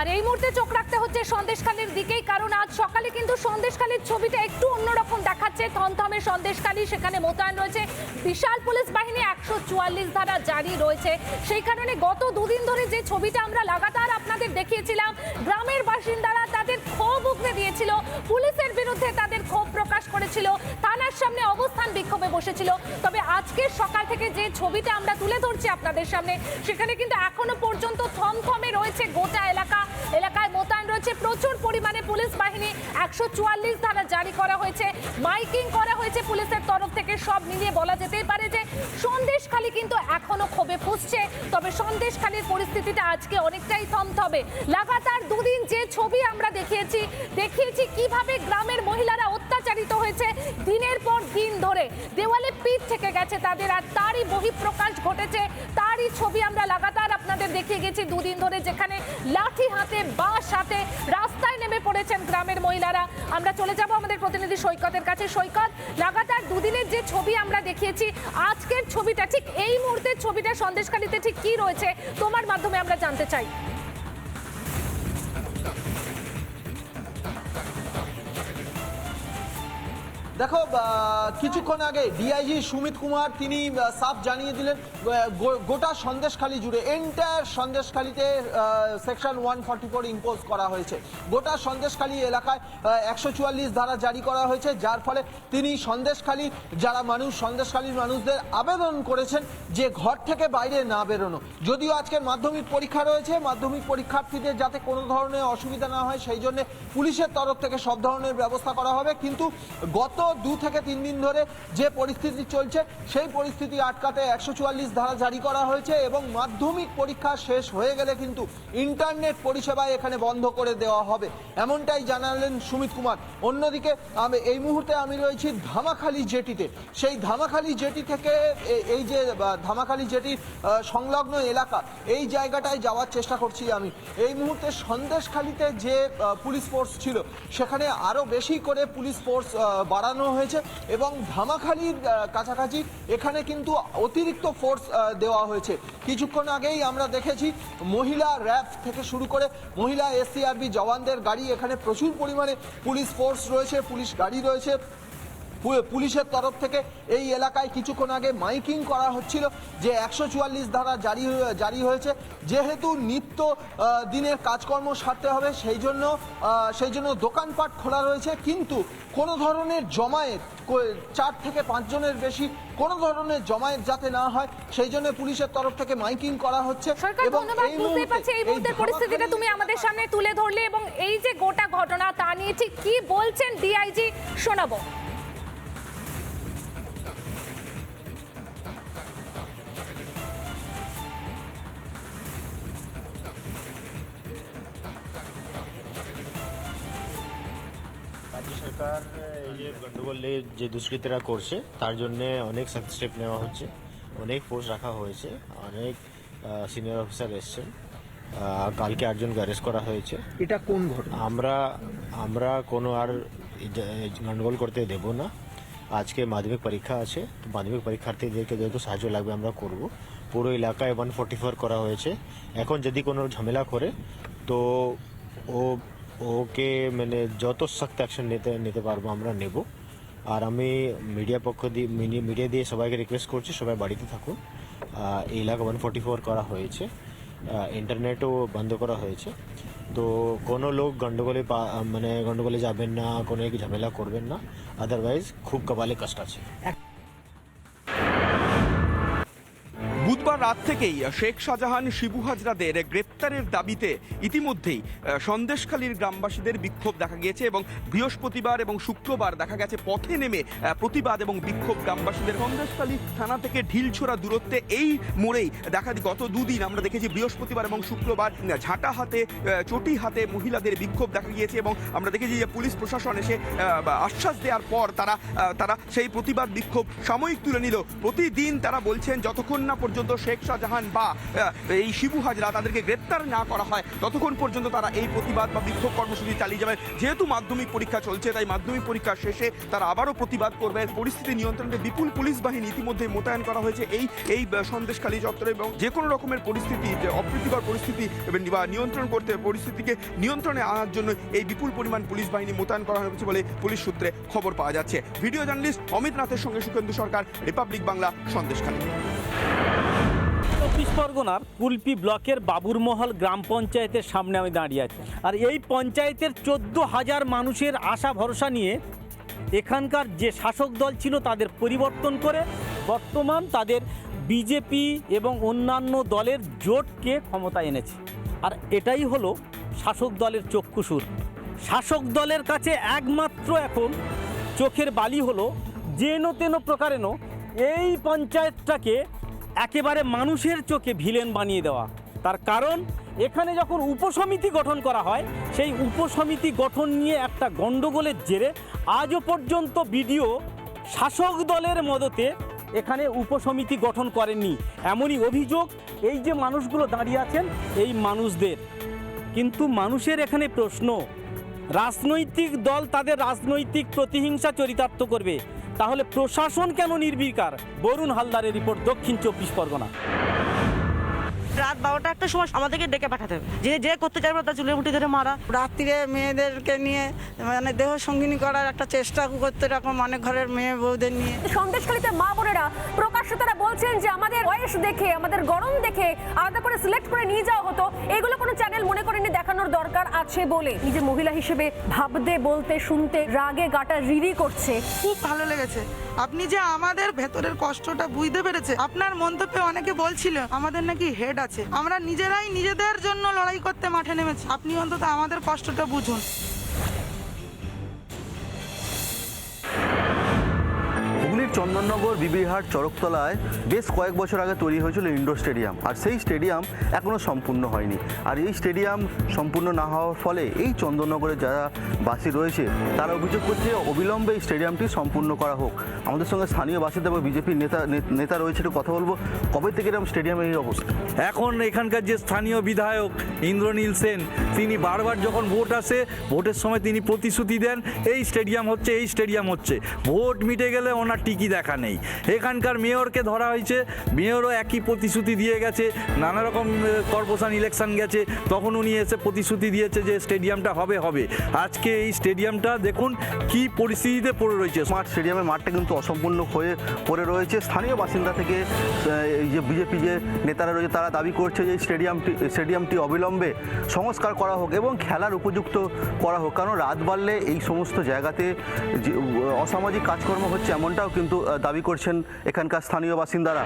আর এই মুহূর্তে চোখ রাখতে হচ্ছে সন্দেশখালীর দিকেই, কারণ আজ সকালে কিন্তু সন্দেশখালীর ছবিটা একটু অন্যরকম দেখাচ্ছে। থমথমে সন্দেশখালী, সেখানে মোতায়েন রয়েছে বিশাল পুলিশ বাহিনী, 144 ধারা জারি রয়েছে। সেই কারণে গত দুদিন ধরে যে ছবিটা আমরা লাগাতার আপনাদের দেখিয়েছিলাম, গ্রামের বাসিন্দারা তাদের ক্ষোভ উগরে দিয়েছিল, পুলিশের বিরুদ্ধে তাদের ক্ষোভ প্রকাশ করেছিল, থানার সামনে অবস্থান বিক্ষোভে বসেছিল। তবে আজকের সকাল থেকে যে ছবিটা আমরা তুলে ধরছি আপনাদের সামনে, সেখানে কিন্তু এখনো পর্যন্ত থমথমে রয়েছে গোটা এলাকায় মোতায়েন রয়েছে প্রচুর পরিমাণে পুলিশ বাহিনী। 144 ধারা জারি করা হয়েছে, মাইকিং করা হয়েছে পুলিশের তরফ থেকে। সব মিলিয়ে বলা যেতেই পারে যে সন্দেশখালী কিন্তু এখনো ক্ষোভে ফুঁসছে। তবে সন্দেশখালীর পরিস্থিতিটা আজকে অনেকটাই থমথমে। লাগাতার দুদিন যে ছবি আমরা দেখিয়েছি কিভাবে গ্রামের মহিলারা অত্যাচারিত হয়েছে দিনের পর দিন ধরে, দেওয়ালে পিঠ থেকে গেছে তাদের, আর তারই বহিঃপ্রকাশ ঘটেছে। তারই ছবি আমরা লাগাতার আপনাদের দেখিয়ে গেছি দুদিন ধরে, যেখানে লাঠি হাতে বাঁশ হাতে রাস্তায় নেমে পড়েছেন গ্রামের মহিলারা। আমরা চলে যাব আমাদের প্রতিনিধি সৈকতের কাছে। সৈকত, লাগাতার দুদিনের যে ছবি আমরা দেখিয়েছি, আজকের ছবিটা ঠিক এই মুহূর্তের ছবিটা সন্দেশখালীতে ঠিক কি রয়েছে তোমার মাধ্যমে আমরা জানতে চাই। দেখো, কিছুক্ষণ আগে ডিআইজি সুমিত কুমার তিনি সাফ জানিয়ে দিলেন গোটা সন্দেশখালী জুড়ে, এন্টায়ার সন্দেশখালীতে সেকশন 144 ইম্পোজ করা হয়েছে। গোটা সন্দেশখালী এলাকায় 144 ধারা জারি করা হয়েছে, যার ফলে তিনি সন্দেশখালী সন্দেশখালীর মানুষদের আবেদন করেছেন যে ঘর থেকে বাইরে না বেরোনো। যদিও আজকের মাধ্যমিক পরীক্ষা রয়েছে, মাধ্যমিক পরীক্ষার্থীদের যাতে কোনো ধরনের অসুবিধা না হয় সেই জন্য পুলিশের তরফ থেকে সব ধরনের ব্যবস্থা করা হবে। কিন্তু গত 2 থেকে 3 দিন ধরে যে পরিস্থিতি চলছে, সেই পরিস্থিতি আটকাতে 144 ধারা জারি করা হয়েছে এবং মাধ্যমিক পরীক্ষা শেষ হয়ে গেলে কিন্তু ইন্টারনেট পরিষেবা এখানে বন্ধ করে দেওয়া হবে, এমনটাই জানালেন সুমিত কুমার। অন্যদিকে এই মুহূর্তে আমি রয়েছি ধামাখালী জেটিতে। সেই ধামাখালী জেটি থেকে এই যে ধামাখালী জেটির সংলগ্ন এলাকা, এই জায়গাটায় যাওয়ার চেষ্টা করছি আমি। এই মুহূর্তে সন্দেশখালীতে যে পুলিশ ফোর্স ছিল, সেখানে আরও বেশি করে পুলিশ ফোর্স বাড়ানো হয়েছে এবং ধামাখালীর কাছাকাছি এখানে কিন্তু অতিরিক্ত ফোর্স দেওয়া হয়েছে। কিছুক্ষণ আগেই আমরা দেখেছি মহিলা র্যাব থেকে শুরু করে মহিলা এসসিআরবি জওয়ানদের গাড়ি, এখানে প্রচুর পরিমাণে পুলিশ ফোর্স রয়েছে, পুলিশ গাড়ি রয়েছে। পুলিশের তরফ থেকে এই এলাকায় কিছুক্ষণ আগে মাইকিং করা হচ্ছিল যে 144 ধারা জারি হয়েছে, যেহেতু নিত্য দিনের কাজকর্ম সারতে হবে, সেই জন্য দোকানপাট খোলা রয়েছে, কিন্তু কোনো ধরনের জমায়েত 4 থেকে 5 জনের বেশি কোনো ধরনের জমায়েত যাতে না হয় সেই জন্য পুলিশের তরফ থেকে মাইকিং করা হচ্ছে। এবং এই মুহূর্তে পরিস্থিতিটা তুমি আমাদের সামনে তুলে ধরলে, এবং এই যে গোটা ঘটনা তা নিয়ে ঠিক কি বলছেন ডিআইজি শোনাবো। সরকার এই যে গন্ডগোলে যে দুষ্কৃতীরা করছে তার জন্য অনেক সখ্ত স্টেপ নেওয়া হচ্ছে, অনেক ফোর্স রাখা হয়েছে, অনেক সিনিয়র অফিসার এসছেন। কালকে 8 জনকে অ্যারেস্ট করা হয়েছে। এটা কোন ঘটনা? আমরা কোনো আর গন্ডগোল করতে দেব না। আজকে মাধ্যমিক পরীক্ষা আছে, মাধ্যমিক পরীক্ষার্থীদেরকে যেহেতু সাহায্য লাগবে আমরা করব। পুরো এলাকায় 144 করা হয়েছে। এখন যদি কোনো ঝামেলা করে তো ওকে মানে যত সখ্ত অ্যাকশন নিতে পারবো আমরা নেব। আর আমি মিডিয়া দিয়ে সবাইকে রিকোয়েস্ট করছি, সবাই বাড়িতে থাকুন। এই এলাকা 144 করা হয়েছে, ইন্টারনেটও বন্ধ করা হয়েছে। তো কোনো লোক গন্ডগোলে যাবেন না, কোনো ঝামেলা করবেন না, আদারওয়াইজ খুব কপালে কষ্ট আছে। বুধবার রাত থেকেই শেখ শাহজাহান শিবু হাজরাদের গ্রেপ্তারের দাবিতে ইতিমধ্যেই সন্দেশখালীর গ্রামবাসীদের বিক্ষোভ দেখা গিয়েছে এবং বৃহস্পতিবার এবং শুক্রবার দেখা গেছে পথে নেমে প্রতিবাদ এবং বিক্ষোভ গ্রামবাসীদের। সন্দেশখালী থানা থেকে ঢিলছোড়া দূরত্বে এই মোড়েই গত 2 দিন আমরা দেখেছি বৃহস্পতিবার এবং শুক্রবার ঝাঁটা হাতে চটি হাতে মহিলাদের বিক্ষোভ দেখা গিয়েছে এবং আমরা দেখেছি যে পুলিশ প্রশাসন এসে আশ্বাস দেওয়ার পর তারা সেই প্রতিবাদ বিক্ষোভ সাময়িক তুলে নিল। প্রতিদিন তারা বলছেন যতক্ষণ না পর্যন্ত শেখ শাহজাহান বা এই শিবু হাজরা তাদেরকে গ্রেপ্তার না করা হয় ততক্ষণ পর্যন্ত তারা এই প্রতিবাদ বা বিক্ষোভ কর্মসূচি চালিয়ে যাবে। যেহেতু মাধ্যমিক পরীক্ষা চলছে, তাই মাধ্যমিক পরীক্ষা শেষে তারা আবারও প্রতিবাদ করবে। পরিস্থিতি নিয়ন্ত্রণে বিপুল পুলিশ বাহিনী ইতিমধ্যে মোতায়েন করা হয়েছে এই সন্দেশখালী চত্বরে, এবং যে কোনো রকমের পরিস্থিতি, যে অপ্রীতিকর পরিস্থিতি বা নিয়ন্ত্রণ করতে, পরিস্থিতিকে নিয়ন্ত্রণে আনার জন্য এই বিপুল পরিমাণ পুলিশ বাহিনী মোতায়েন করা হয়েছে বলে পুলিশ সূত্রে খবর পাওয়া যাচ্ছে। ভিডিও জার্নালিস্ট অমিত নাথের সঙ্গে সুখেন্দু সরকার, রিপাবলিক বাংলা, সন্দেশখালী। চব্বিশ পরগনার কুলপি ব্লকের বাবুরমহল গ্রাম পঞ্চায়েতের সামনে আমি দাঁড়িয়ে আছি। আর এই পঞ্চায়েতের 14,000 মানুষের আশা ভরসা নিয়ে এখানকার যে শাসক দল ছিল তাদের পরিবর্তন করে বর্তমান তাদের বিজেপি এবং অন্যান্য দলের জোটকে ক্ষমতায় এনেছে। আর এটাই হলো শাসক দলের চক্ষুসুর। শাসক দলের কাছে একমাত্র এখন চোখের বালি হলো যেন তেন প্রকারেণ এই পঞ্চায়েতটাকে একেবারে মানুষের চোখে ভিলেন বানিয়ে দেওয়া। তার কারণ এখানে যখন উপসমিতি গঠন করা হয়, সেই উপসমিতি গঠন নিয়ে একটা গণ্ডগোলের জেরে আজও পর্যন্ত বিডিও শাসক দলের মদতে এখানে উপসমিতি গঠন করেননি। এমনই অভিযোগ এই যে মানুষগুলো দাঁড়িয়ে আছেন এই মানুষদের। কিন্তু মানুষের এখানে প্রশ্ন, রাজনৈতিক দল তাদের রাজনৈতিক প্রতিহিংসা চরিতার্থ করবে, তাহলে প্রশাসন কেন নির্বিকার? বরুণ হালদারের রিপোর্ট, দক্ষিণ 24 পরগনা। রাত 12টা একটা সময় আমাদেরকে ডেকে পাঠাতে হবে, যে করতে চাইবে তার চুলের মুঠি ধরে মারা। রাত্রিরে মেয়েদেরকে নিয়ে মানে দেহ সঙ্গিনী করার একটা চেষ্টা করতে এরকম অনেক ঘরের মেয়ে বউদের নিয়ে। সন্দেশখালীতে মা বোনেরা প্রকাশ্যে তারা বলছেন যে আমাদের বয়স দেখে, আমাদের গরম দেখে আলাদা করে সিলেক্ট করে নিয়ে যাওয়া হতো, এগুলো কোনো চ্যানেল মনে করেনি দেখানোর দরকার আছে বলে। নিজে মহিলা হিসেবে ভাবতে, বলতে, শুনতে রাগে গাটা রিরি করছে। খুব ভালো লেগেছে আপনি যে আমাদের ভেতরের কষ্টটা বুঝতে পেরেছে। আপনার মন্তব্যে অনেকে বলছিল আমাদের নাকি হেড আছে, আমরা নিজেরাই নিজেদের জন্য লড়াই করতে মাঠে নেমেছি। আপনি অন্তত আমাদের কষ্টটা বুঝুন। হুগলির চন্দননগর বিবিরহাট চরকতলায় বেশ কয়েক বছর আগে তৈরি হয়েছিল ইনডোর স্টেডিয়াম, আর সেই স্টেডিয়াম এখনও সম্পূর্ণ হয়নি। আর এই স্টেডিয়াম সম্পূর্ণ না হওয়ার ফলে এই চন্দননগরের যারা বাসী রয়েছে তারা অভিযোগ করছে অবিলম্বে এই স্টেডিয়ামটি সম্পূর্ণ করা হোক। আমাদের সঙ্গে স্থানীয় বাসিন্দা বা বিজেপির নেতা রয়েছে, একটু কথা বলবো। কবে থেকে এরকম স্টেডিয়ামের এই অবস্থা? এখন এখানকার যে স্থানীয় বিধায়ক ইন্দ্রনীল সেন, তিনি বারবার যখন ভোট আসে, ভোটের সময় তিনি প্রতিশ্রুতি দেন এই স্টেডিয়াম হচ্ছে, এই স্টেডিয়াম হচ্ছে। ভোট মিটে গেলে ওনার টিকি দেখা নেই। এখানকার মেয়রকে ধরা হয়েছে, মেয়রও একই প্রতিশ্রুতি দিয়ে গেছে। নানা রকম কর্পোরেশন ইলেকশন গেছে, তখন উনি এসে প্রতিশ্রুতি দিয়েছে যে স্টেডিয়ামটা হবে। আজকে এই স্টেডিয়ামটা দেখুন কি পরিস্থিতিতে পড়ে রয়েছে। স্মার্ট স্টেডিয়ামের মাঠটা কিন্তু অসম্পূর্ণ হয়ে পড়ে রয়েছে। স্থানীয় বাসিন্দা থেকে এই যে বিজেপি যে নেতারা রয়েছে তারা দাবি করছে যে এই স্টেডিয়ামটি অবিলম্বে সংস্কার করা হোক এবং খেলার উপযুক্ত করা হোক। কারণ রাত বাড়লে এই সমস্ত জায়গাতে যে অসামাজিক কাজকর্ম হচ্ছে এমনটাও কিন্তু দাবি করছেন এখানকার স্থানীয় বাসিন্দারা।